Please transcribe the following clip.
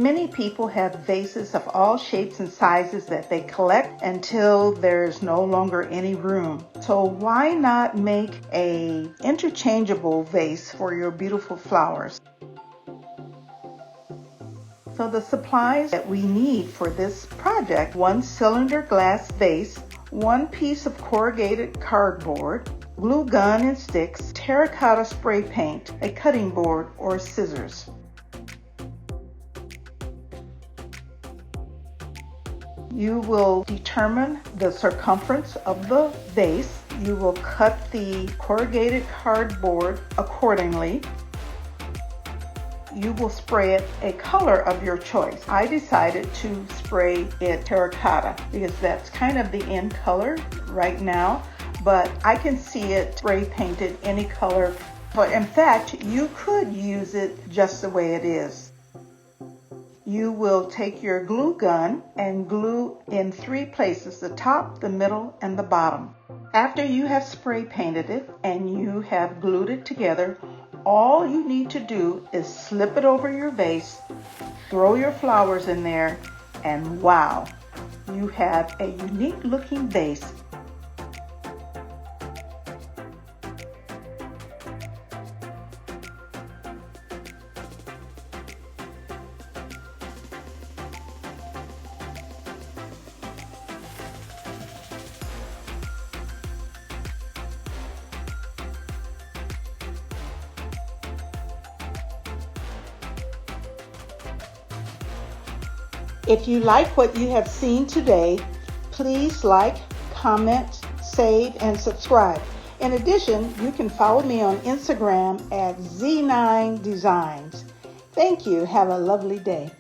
Many people have vases of all shapes and sizes that they collect until there's no longer any room. So why not make an interchangeable vase for your beautiful flowers? So the supplies that we need for this project: 1 cylinder glass vase, 1 piece of corrugated cardboard, glue gun and sticks, terracotta spray paint, a cutting board or scissors. You will determine the circumference of the vase. You will cut the corrugated cardboard accordingly. You will spray it a color of your choice. I decided to spray it terracotta because that's kind of the in color right now, but I can see it spray painted any color. But in fact, you could use it just the way it is. You will take your glue gun and glue in 3 places: the top, the middle, and the bottom. After you have spray painted it and you have glued it together, all you need to do is slip it over your vase, throw your flowers in there, and wow, you have a unique looking vase. If you like what you have seen today, please like, comment, save, and subscribe. In addition, you can follow me on Instagram at Z9designs. Thank you. Have a lovely day.